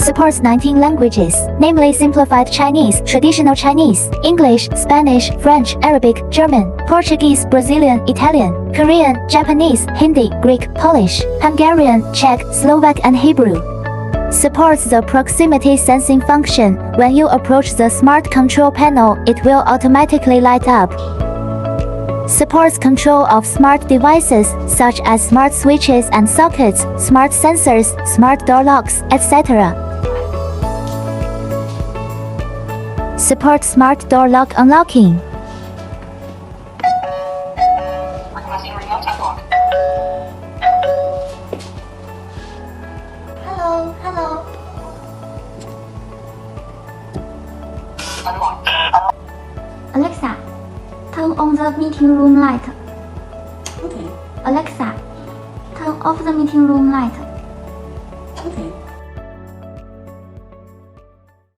Supports 19 languages, namely Simplified Chinese, Traditional Chinese, English, Spanish, French, Arabic, German, Portuguese, Brazilian, Italian, Korean, Japanese, Hindi, Greek, Polish, Hungarian, Czech, Slovak and Hebrew. Supports the proximity sensing function. When you approach the smart control panel, it will automatically light up. Supports control of smart devices, such as smart switches and sockets, smart sensors, smart door locks, etc. Support smart door lock unlocking. Hello. Alexa, turn on the meeting room light. Okay. Alexa, turn off the meeting room light. Okay.